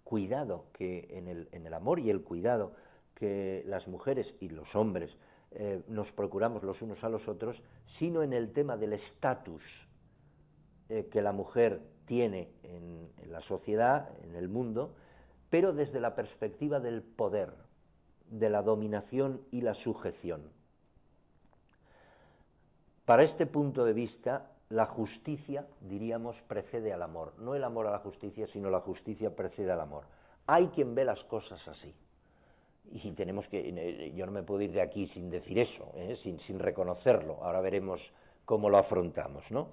cuidado, en el amor y el cuidado que las mujeres y los hombres nos procuramos los unos a los otros, sino en el tema del estatus que la mujer tiene en la sociedad, en el mundo, pero desde la perspectiva del poder, de la dominación y la sujeción. Para este punto de vista, la justicia, diríamos, precede al amor. No el amor a la justicia, sino la justicia precede al amor. Hay quien ve las cosas así. Y tenemos que, yo no me puedo ir de aquí sin decir eso, sin reconocerlo. Ahora veremos cómo lo afrontamos, ¿no?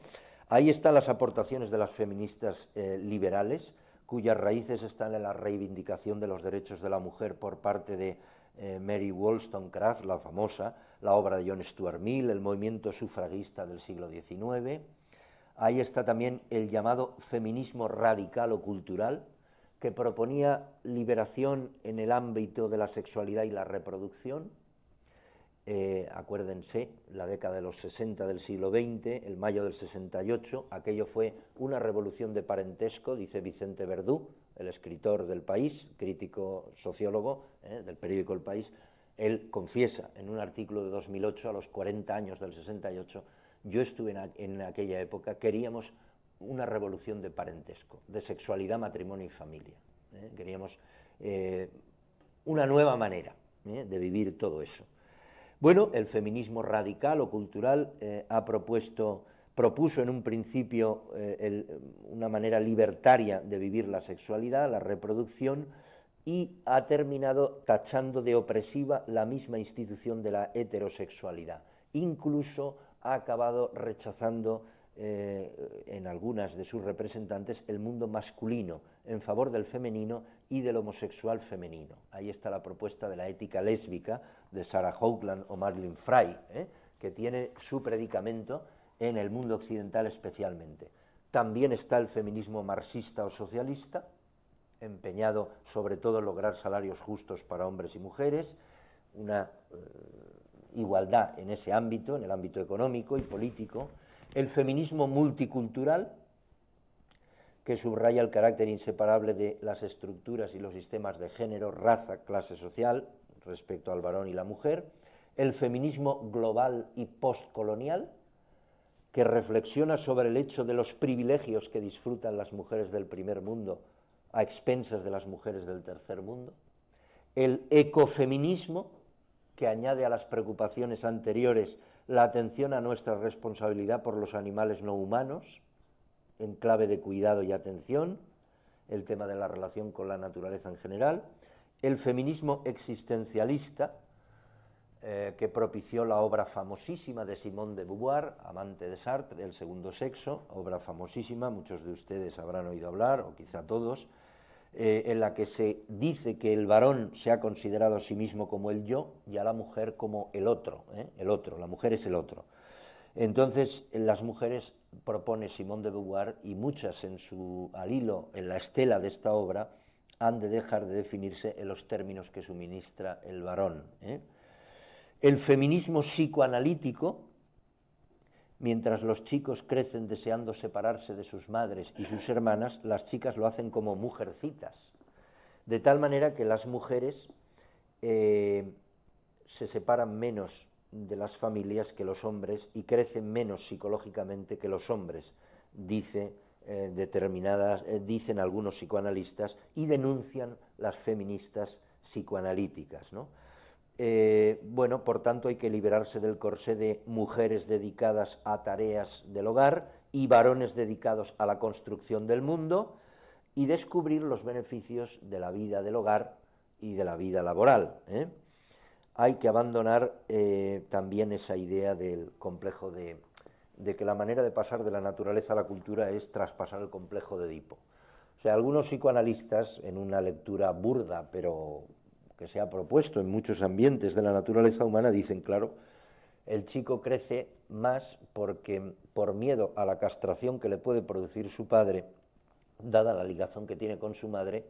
Ahí están las aportaciones de las feministas liberales, cuyas raíces están en la reivindicación de los derechos de la mujer por parte de Mary Wollstonecraft, la famosa, la obra de John Stuart Mill, el movimiento sufragista del siglo XIX. Ahí está también el llamado feminismo radical o cultural, que proponía liberación en el ámbito de la sexualidad y la reproducción. Acuérdense, la década de los 60 del siglo XX, el mayo del 68, aquello fue una revolución de parentesco, dice Vicente Verdú, el escritor del País, crítico sociólogo del periódico El País. Él confiesa en un artículo de 2008, a los 40 años del 68, yo estuve en aquella época, queríamos una revolución de parentesco, de sexualidad, matrimonio y familia. Queríamos una nueva manera de vivir todo eso. Bueno, el feminismo radical o cultural propuso en un principio una manera libertaria de vivir la sexualidad, la reproducción, y ha terminado tachando de opresiva la misma institución de la heterosexualidad. Incluso ha acabado rechazando en algunas de sus representantes el mundo masculino en favor del femenino y del homosexual femenino. Ahí está la propuesta de la ética lésbica de Sarah Hoagland o Madeline Fry, que tiene su predicamento en el mundo occidental especialmente. También está el feminismo marxista o socialista, empeñado sobre todo en lograr salarios justos para hombres y mujeres, una igualdad en ese ámbito, en el ámbito económico y político. El feminismo multicultural, que subraya el carácter inseparable de las estructuras y los sistemas de género, raza, clase social, respecto al varón y la mujer. El feminismo global y postcolonial, que reflexiona sobre el hecho de los privilegios que disfrutan las mujeres del primer mundo a expensas de las mujeres del tercer mundo. El ecofeminismo, que añade a las preocupaciones anteriores la atención a nuestra responsabilidad por los animales no humanos, en clave de cuidado y atención, el tema de la relación con la naturaleza en general. El feminismo existencialista, que propició la obra famosísima de Simone de Beauvoir, amante de Sartre, El segundo sexo, obra famosísima, muchos de ustedes habrán oído hablar, o quizá todos, en la que se dice que el varón se ha considerado a sí mismo como el yo y a la mujer como el otro, la mujer es el otro. Entonces, las mujeres, propone Simone de Beauvoir, y muchas al hilo, en la estela de esta obra, han de dejar de definirse en los términos que suministra el varón. El feminismo psicoanalítico, mientras los chicos crecen deseando separarse de sus madres y sus hermanas, las chicas lo hacen como mujercitas, de tal manera que las mujeres se separan menos de las familias que los hombres y crecen menos psicológicamente que los hombres, dicen algunos psicoanalistas y denuncian las feministas psicoanalíticas, ¿no? Bueno, por tanto hay que liberarse del corsé de mujeres dedicadas a tareas del hogar y varones dedicados a la construcción del mundo y descubrir los beneficios de la vida del hogar y de la vida laboral. Hay que abandonar también esa idea del complejo de que la manera de pasar de la naturaleza a la cultura es traspasar el complejo de Edipo. O sea, algunos psicoanalistas, en una lectura burda, pero que se ha propuesto en muchos ambientes de la naturaleza humana, dicen, claro, el chico crece más porque por miedo a la castración que le puede producir su padre, dada la ligación que tiene con su madre,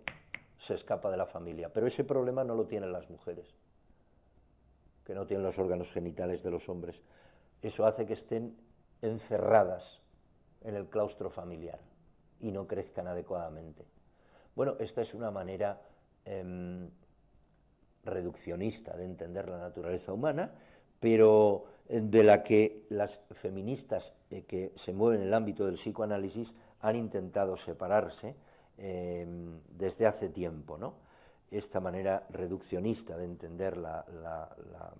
se escapa de la familia. Pero ese problema no lo tienen las mujeres, que no tienen los órganos genitales de los hombres. Eso hace que estén encerradas en el claustro familiar y no crezcan adecuadamente. Bueno, esta es una manera reduccionista de entender la naturaleza humana, pero de la que las feministas que se mueven en el ámbito del psicoanálisis han intentado separarse desde hace tiempo, ¿no? Esta manera reduccionista de entender la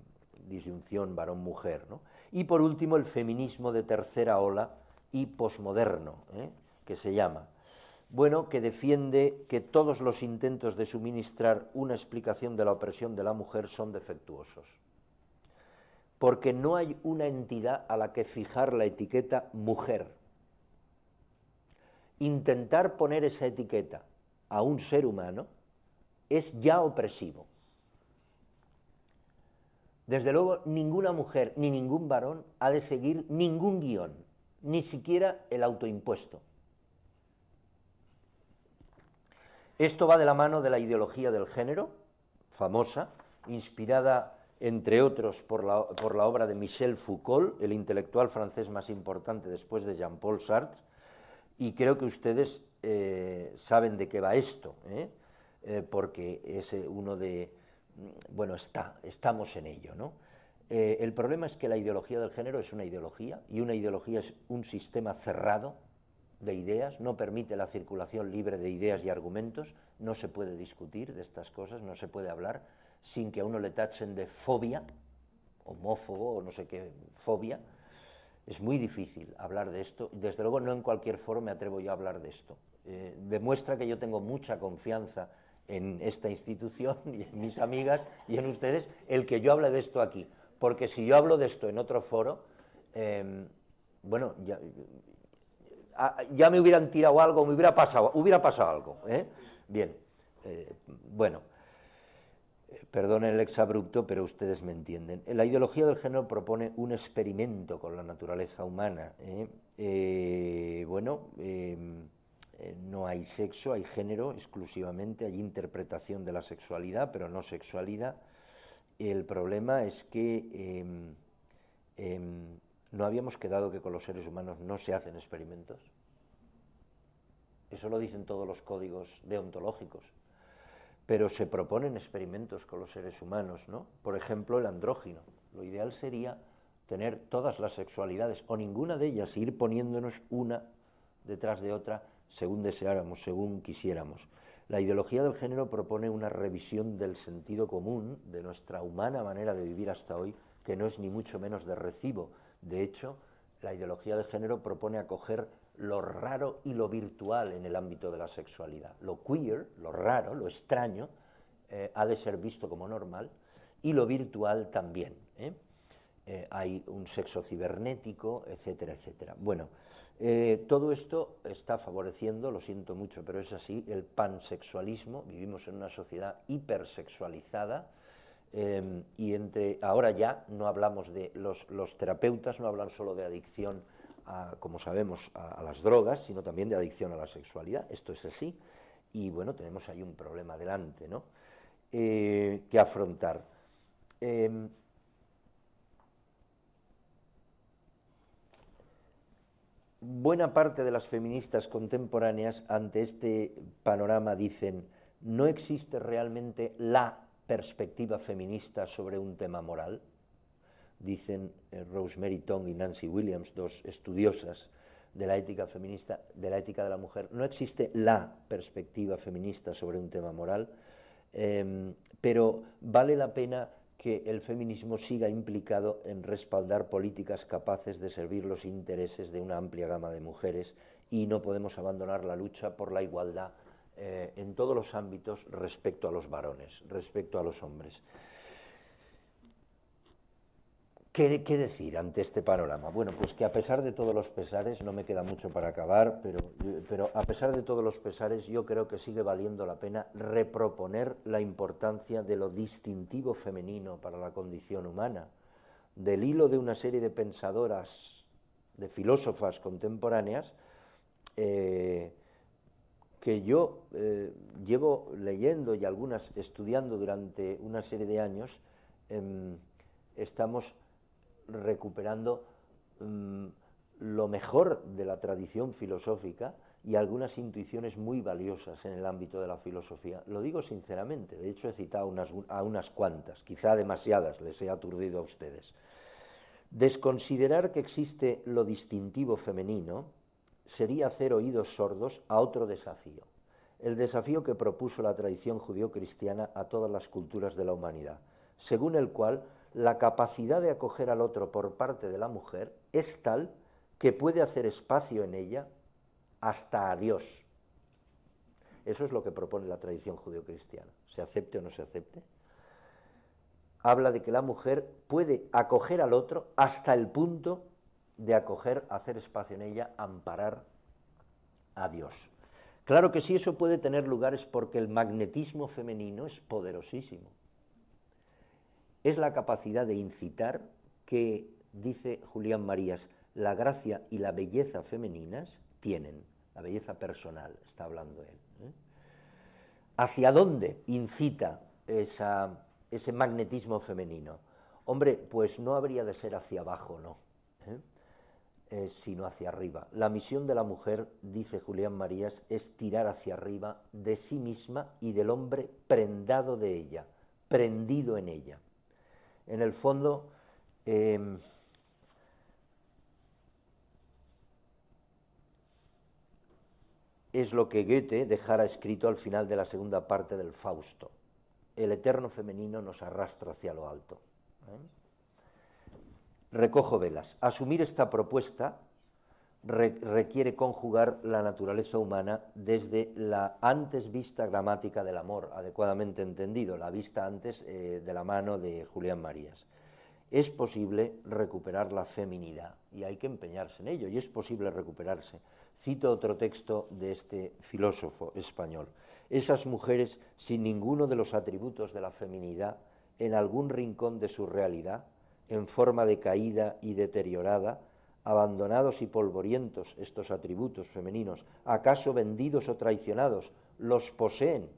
disyunción varón-mujer, ¿no? Y por último el feminismo de tercera ola y posmoderno, que se llama, bueno, que defiende que todos los intentos de suministrar una explicación de la opresión de la mujer son defectuosos, porque no hay una entidad a la que fijar la etiqueta mujer. Intentar poner esa etiqueta a un ser humano es ya opresivo. Desde luego, ninguna mujer ni ningún varón ha de seguir ningún guión, ni siquiera el autoimpuesto. Esto va de la mano de la ideología del género, famosa, inspirada, entre otros, por la obra de Michel Foucault, el intelectual francés más importante después de Jean-Paul Sartre, y creo que ustedes saben de qué va esto, porque es uno de... Bueno, estamos en ello, ¿no? El problema es que la ideología del género es una ideología, y una ideología es un sistema cerrado de ideas, no permite la circulación libre de ideas y argumentos, no se puede discutir de estas cosas, no se puede hablar sin que a uno le tachen de fobia, homófobo o no sé qué fobia. Es muy difícil hablar de esto, desde luego no en cualquier foro me atrevo yo a hablar de esto. Demuestra que yo tengo mucha confianza en esta institución y en mis amigas y en ustedes, el que yo hable de esto aquí, porque si yo hablo de esto en otro foro, bueno, ya me hubieran tirado algo, me hubiera pasado algo, Bien, bueno, perdonen el exabrupto, pero ustedes me entienden. La ideología del género propone un experimento con la naturaleza humana, bueno, no hay sexo, hay género exclusivamente, hay interpretación de la sexualidad, pero no sexualidad. El problema es que ¿no habíamos quedado que con los seres humanos no se hacen experimentos? Eso lo dicen todos los códigos deontológicos. Pero se proponen experimentos con los seres humanos, ¿no? Por ejemplo, el andrógino. Lo ideal sería tener todas las sexualidades, o ninguna de ellas, e ir poniéndonos una detrás de otra, según deseáramos, según quisiéramos. La ideología del género propone una revisión del sentido común, de nuestra humana manera de vivir hasta hoy, que no es ni mucho menos de recibo. De hecho, la ideología de género propone acoger lo raro y lo virtual en el ámbito de la sexualidad. Lo queer, lo raro, lo extraño, ha de ser visto como normal, y lo virtual también. Hay un sexo cibernético, etcétera, etcétera. Bueno, todo esto está favoreciendo, lo siento mucho, pero es así, el pansexualismo. Vivimos en una sociedad hipersexualizada, y ahora ya no hablamos de los terapeutas, no hablan solo de adicción, como sabemos, a las drogas, sino también de adicción a la sexualidad. Esto es así, y bueno, tenemos ahí un problema delante, ¿no? Que afrontar. Buena parte de las feministas contemporáneas ante este panorama dicen: no existe realmente la perspectiva feminista sobre un tema moral. Dicen Rosemary Tong y Nancy Williams, dos estudiosas de la ética feminista, de la ética de la mujer. No existe la perspectiva feminista sobre un tema moral, pero vale la pena que el feminismo siga implicado en respaldar políticas capaces de servir los intereses de una amplia gama de mujeres, y no podemos abandonar la lucha por la igualdad en todos los ámbitos respecto a los varones, respecto a los hombres. ¿Qué decir ante este panorama? Bueno, pues que a pesar de todos los pesares, no me queda mucho para acabar, pero a pesar de todos los pesares, yo creo que sigue valiendo la pena reproponer la importancia de lo distintivo femenino para la condición humana, del hilo de una serie de pensadoras, de filósofas contemporáneas, que yo llevo leyendo y algunas estudiando durante una serie de años. Estamos recuperando lo mejor de la tradición filosófica y algunas intuiciones muy valiosas en el ámbito de la filosofía. Lo digo sinceramente, de hecho he citado a unas cuantas, quizá demasiadas, les he aturdido a ustedes. Desconsiderar que existe lo distintivo femenino sería hacer oídos sordos a otro desafío, el desafío que propuso la tradición judío-cristiana a todas las culturas de la humanidad, según el cual la capacidad de acoger al otro por parte de la mujer es tal que puede hacer espacio en ella hasta a Dios. Eso es lo que propone la tradición judío-cristiana, se acepte o no se acepte. Habla de que la mujer puede acoger al otro hasta el punto de acoger, hacer espacio en ella, amparar a Dios. Claro que sí, eso puede tener lugar es porque el magnetismo femenino es poderosísimo. Es la capacidad de incitar que, dice Julián Marías, la gracia y la belleza femeninas tienen, la belleza personal, está hablando él. ¿Hacia dónde incita ese magnetismo femenino? Hombre, pues no habría de ser hacia abajo, no, sino hacia arriba. La misión de la mujer, dice Julián Marías, es tirar hacia arriba de sí misma y del hombre prendado de ella, prendido en ella. En el fondo, es lo que Goethe dejara escrito al final de la segunda parte del Fausto. El eterno femenino nos arrastra hacia lo alto. Recojo velas. Asumir esta propuesta requiere conjugar la naturaleza humana desde la antes vista gramática del amor, adecuadamente entendido, la vista antes de la mano de Julián Marías. Es posible recuperar la feminidad y hay que empeñarse en ello, y es posible recuperarse. Cito otro texto de este filósofo español. Esas mujeres sin ninguno de los atributos de la feminidad, en algún rincón de su realidad, en forma decaída y deteriorada, abandonados y polvorientos estos atributos femeninos, acaso vendidos o traicionados, los poseen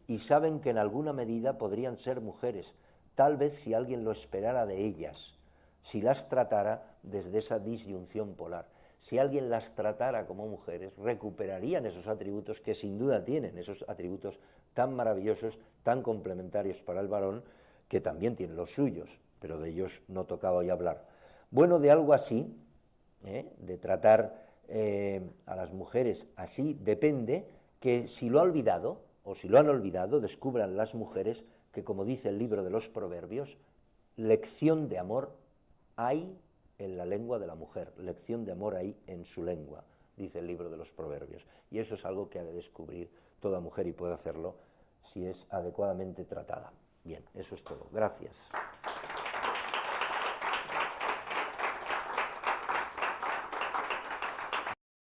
y saben que en alguna medida podrían ser mujeres, tal vez si alguien lo esperara de ellas, si las tratara desde esa disyunción polar. Si alguien las tratara como mujeres, recuperarían esos atributos que sin duda tienen, esos atributos tan maravillosos, tan complementarios para el varón, que también tienen los suyos, pero de ellos no tocaba hoy hablar. Bueno, de algo así, de tratar a las mujeres así, depende que si lo ha olvidado, o si lo han olvidado, descubran las mujeres que, como dice el libro de los Proverbios, lección de amor hay en la lengua de la mujer, lección de amor hay en su lengua, dice el libro de los Proverbios. Y eso es algo que ha de descubrir toda mujer y puede hacerlo si es adecuadamente tratada. Bien, eso es todo. Gracias.